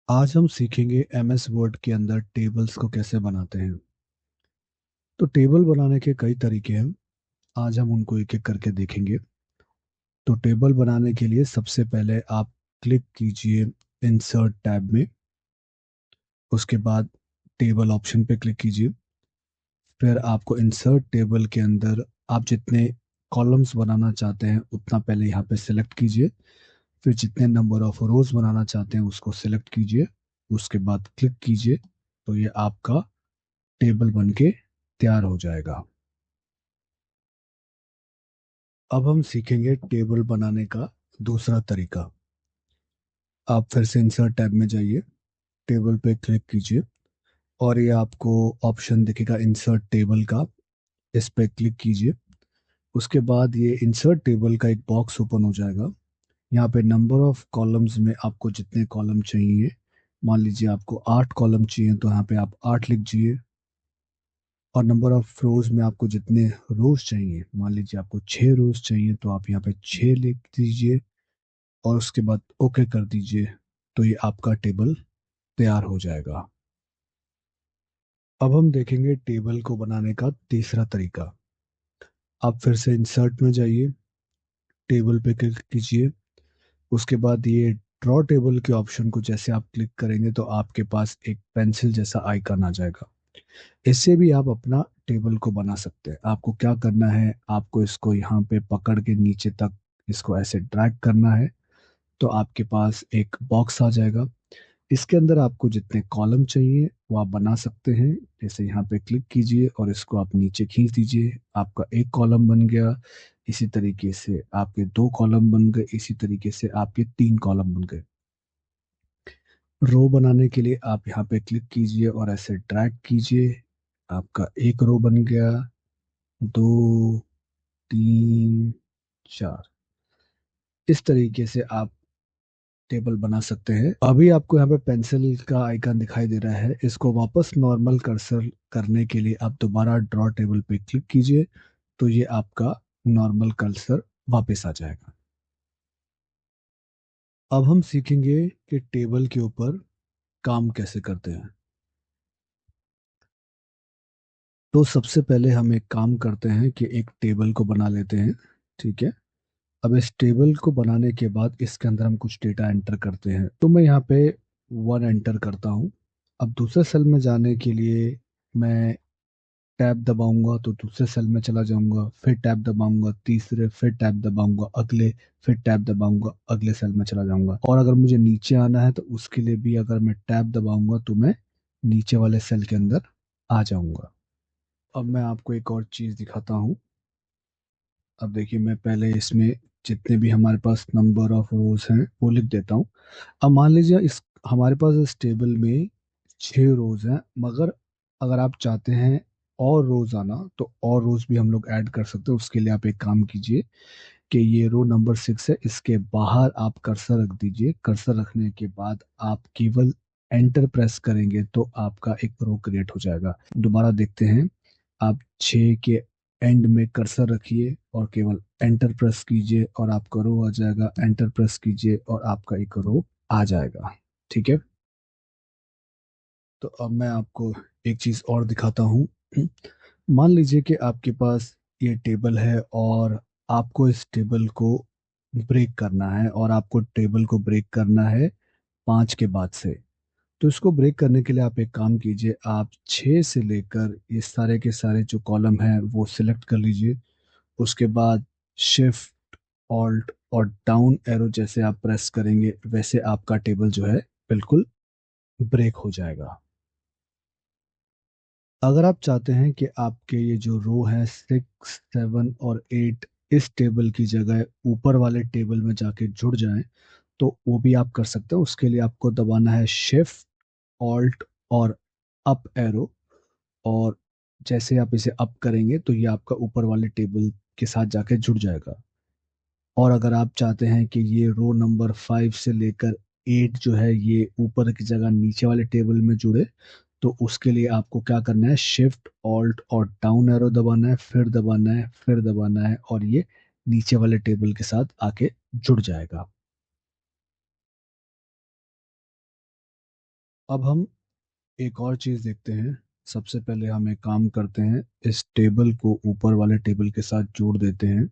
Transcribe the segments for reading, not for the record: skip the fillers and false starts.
आज हम सीखेंगे एमएस वर्ड के अंदर टेबल्स को कैसे बनाते हैं। तो टेबल बनाने के कई तरीके हैं। आज हम उनको एक एक करके देखेंगे। तो टेबल बनाने के लिए सबसे पहले आप क्लिक कीजिए इंसर्ट टैब में। उसके बाद टेबल ऑप्शन पे क्लिक कीजिए। फिर आपको इंसर्ट टेबल के अंदर आप जितने कॉलम्स बनाना चाहते हैं उतना पहले यहाँ पे सिलेक्ट कीजिए। फिर जितने नंबर ऑफ रोज बनाना चाहते हैं उसको सिलेक्ट कीजिए। उसके बाद क्लिक कीजिए तो ये आपका टेबल बन के तैयार हो जाएगा। अब हम सीखेंगे टेबल बनाने का दूसरा तरीका। आप फिर से इंसर्ट टैब में जाइए, टेबल पे क्लिक कीजिए और ये आपको ऑप्शन दिखेगा इंसर्ट टेबल का। इस पे क्लिक कीजिए। उसके बाद ये इंसर्ट टेबल का एक बॉक्स ओपन हो जाएगा। यहाँ पे नंबर ऑफ कॉलम्स में आपको जितने कॉलम चाहिए, मान लीजिए आपको 8 कॉलम चाहिए तो यहाँ पे आप 8 लिख दीजिए। और नंबर ऑफ रोज में आपको जितने रोज चाहिए, मान लीजिए आपको 6 रोज चाहिए तो आप यहाँ पे 6 लिख दीजिए और उसके बाद ओके कर दीजिए। तो ये आपका टेबल तैयार हो जाएगा। अब हम देखेंगे टेबल को बनाने का तीसरा तरीका। आप फिर से इंसर्ट में जाइए, टेबल पे क्लिक कीजिए। उसके बाद ये ड्रॉ टेबल के ऑप्शन को जैसे आप क्लिक करेंगे तो आपके पास एक पेंसिल जैसा आइकन आ जाएगा। इससे भी आप अपना टेबल को बना सकते हैं। आपको क्या करना है, आपको इसको यहाँ पे पकड़ के नीचे तक इसको ऐसे ड्रैग करना है तो आपके पास एक बॉक्स आ जाएगा। इसके अंदर आपको जितने कॉलम चाहिए वो आप बना सकते हैं। जैसे यहाँ पे क्लिक कीजिए और इसको आप नीचे खींच दीजिए, आपका एक कॉलम बन गया। इसी तरीके से आपके 2 कॉलम बन गए, इसी तरीके से आपके 3 कॉलम बन गए। रो बनाने के लिए आप यहाँ पे क्लिक कीजिए और ऐसे ड्रैग कीजिए। आपका एक रो बन गया, 2, 3, 4। इस तरीके से आप टेबल बना सकते हैं। अभी आपको यहाँ पे पेंसिल का आइकन दिखाई दे रहा है, इसको वापस नॉर्मल कर्सर करने के लिए आप दोबारा ड्रॉ टेबल पे क्लिक कीजिए तो ये आपका नॉर्मल कर्सर वापस आ जाएगा। अब हम सीखेंगे कि टेबल के ऊपर काम कैसे करते हैं। तो सबसे पहले हम एक काम करते हैं कि एक टेबल को बना लेते हैं। ठीक है। अब इस टेबल को बनाने के बाद इसके अंदर हम कुछ डेटा एंटर करते हैं। तो मैं यहाँ पे 1 एंटर करता हूँ। अब दूसरे सेल में जाने के लिए मैं टैब दबाऊंगा तो दूसरे सेल में चला जाऊंगा, फिर टैब दबाऊंगा तीसरे, फिर टैब दबाऊंगा अगले, फिर टैब दबाऊंगा अगले सेल में चला जाऊंगा। और अगर मुझे नीचे आना है तो उसके लिए भी अगर मैं टैब दबाऊंगा तो मैं नीचे वाले सेल के अंदर आ जाऊंगा। अब मैं आपको एक और चीज दिखाता हूँ। अब देखिए, मैं पहले इसमें जितने भी हमारे पास नंबर ऑफ रोज हैं वो लिख देता हूँ। अब मान लीजिए इस हमारे पास इस टेबल में 6 रोज हैं, मगर अगर आप चाहते हैं और रोज आना तो और रोज भी हम लोग ऐड कर सकते हैं। उसके लिए आप एक काम कीजिए कि ये रो नंबर 6 है, इसके बाहर आप कर्सर रख दीजिए। कर्सर रखने के बाद आप केवल एंटर प्रेस करेंगे तो आपका एक रो क्रिएट हो जाएगा। दोबारा देखते हैं। आप 6 के एंड में कर्सर रखिए और केवल एंटर प्रेस कीजिए और आपका रो आ जाएगा। एंटर प्रेस कीजिए और आपका एक रो आ जाएगा। ठीक है। तो अब मैं आपको एक चीज और दिखाता हूँ। मान लीजिए कि आपके पास ये टेबल है और आपको इस टेबल को ब्रेक करना है, और आपको टेबल को ब्रेक करना है 5 के बाद से। तो इसको ब्रेक करने के लिए आप एक काम कीजिए, आप 6 से लेकर ये सारे के सारे जो कॉलम हैं वो सिलेक्ट कर लीजिए। उसके बाद शिफ्ट ऑल्ट और डाउन एरो जैसे आप प्रेस करेंगे वैसे आपका टेबल जो है बिल्कुल ब्रेक हो जाएगा। अगर आप चाहते हैं कि आपके ये जो रो है 6, 7 और 8 इस टेबल की जगह ऊपर वाले टेबल में जाके जुड़ जाएं तो वो भी आप कर सकते हैं। उसके लिए आपको दबाना है शिफ्ट ऑल्ट और अप एरो। और जैसे आप इसे अप करेंगे तो ये आपका ऊपर वाले टेबल के साथ जाके जुड़ जाएगा। और अगर आप चाहते हैं कि ये रो नंबर 5 से लेकर 8 जो है ये ऊपर की जगह नीचे वाले टेबल में जुड़े, तो उसके लिए आपको क्या करना है, शिफ्ट ऑल्ट और डाउन एरो दबाना है, फिर दबाना है, फिर दबाना है, और ये नीचे वाले टेबल के साथ आके जुड़ जाएगा। अब हम एक और चीज़ देखते हैं। सबसे पहले हम एक काम करते हैं, इस टेबल को ऊपर वाले टेबल के साथ जोड़ देते हैं।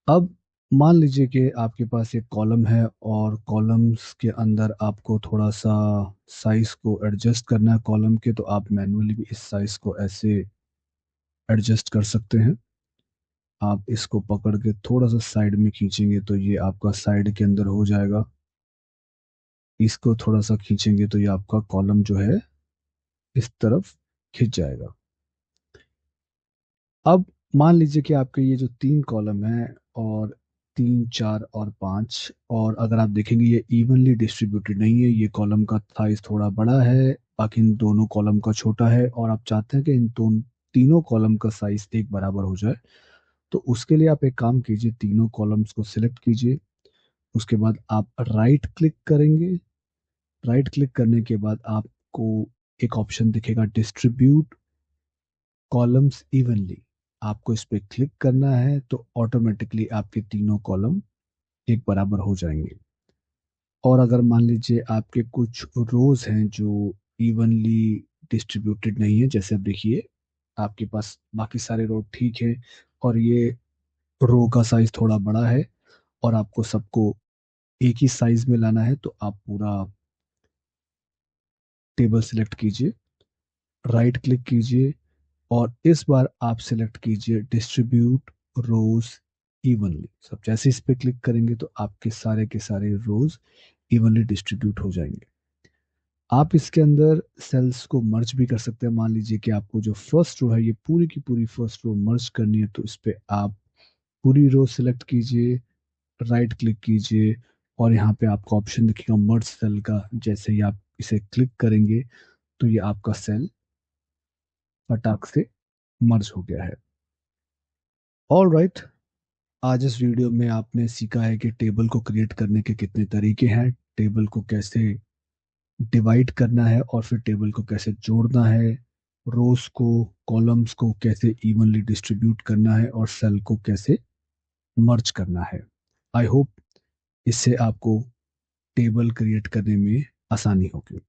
अब मान लीजिए कि आपके पास एक कॉलम है और कॉलम्स के अंदर आपको थोड़ा सा साइज को एडजस्ट करना है कॉलम के, तो आप मैन्युअली भी इस साइज को ऐसे एडजस्ट कर सकते हैं। आप इसको पकड़ के थोड़ा सा साइड में खींचेंगे तो ये आपका साइड के अंदर हो जाएगा। इसको थोड़ा सा खींचेंगे तो ये आपका कॉलम जो है इस तरफ खिंच जाएगा। अब मान लीजिए कि आपके ये जो तीन कॉलम है, और तीन, चार और पाँच, और अगर आप देखेंगे ये इवनली डिस्ट्रीब्यूटेड नहीं है, ये कॉलम का साइज थोड़ा बड़ा है, बाकी इन दोनों कॉलम का छोटा है, और आप चाहते हैं कि इन तीनों कॉलम का साइज एक बराबर हो जाए। तो उसके लिए आप एक काम कीजिए, तीनों कॉलम्स को सिलेक्ट कीजिए। उसके बाद आप राइट क्लिक करेंगे। राइट क्लिक करने के बाद आपको एक ऑप्शन दिखेगा, डिस्ट्रीब्यूट कॉलम्स इवनली। आपको इस पे क्लिक करना है तो ऑटोमेटिकली आपके तीनों कॉलम एक बराबर हो जाएंगे। और अगर मान लीजिए आपके कुछ रोज हैं जो इवनली डिस्ट्रीब्यूटेड नहीं है, जैसे अब देखिए आपके पास बाकी सारे रो ठीक है, और ये रो का साइज थोड़ा बड़ा है, और आपको सबको एक ही साइज में लाना है, तो आप पूरा टेबल सिलेक्ट कीजिए, राइट क्लिक कीजिए, और इस बार आप सिलेक्ट कीजिए डिस्ट्रीब्यूट रोज इवनली। सब जैसे इस पे क्लिक करेंगे तो आपके सारे के सारे रोज इवनली डिस्ट्रीब्यूट हो जाएंगे। आप इसके अंदर सेल्स को मर्ज भी कर सकते हैं। मान लीजिए कि आपको जो फर्स्ट रो है ये पूरी की पूरी फर्स्ट रो मर्ज करनी है, तो इस पे आप पूरी रो सिलेक्ट कीजिए, राइट क्लिक कीजिए, और यहाँ पे आपको ऑप्शन दिखेगा मर्ज सेल का। जैसे ही आप इसे क्लिक करेंगे तो ये आपका सेल फटाक से मर्ज हो गया है। ऑल राइट, आज इस वीडियो में आपने सीखा है कि टेबल को क्रिएट करने के कितने तरीके हैं, टेबल को कैसे डिवाइड करना है, और फिर टेबल को कैसे जोड़ना है, रोज को, कॉलम्स को कैसे इवनली डिस्ट्रीब्यूट करना है, और सेल को कैसे मर्ज करना है। आई होप इससे आपको टेबल क्रिएट करने में आसानी होगी।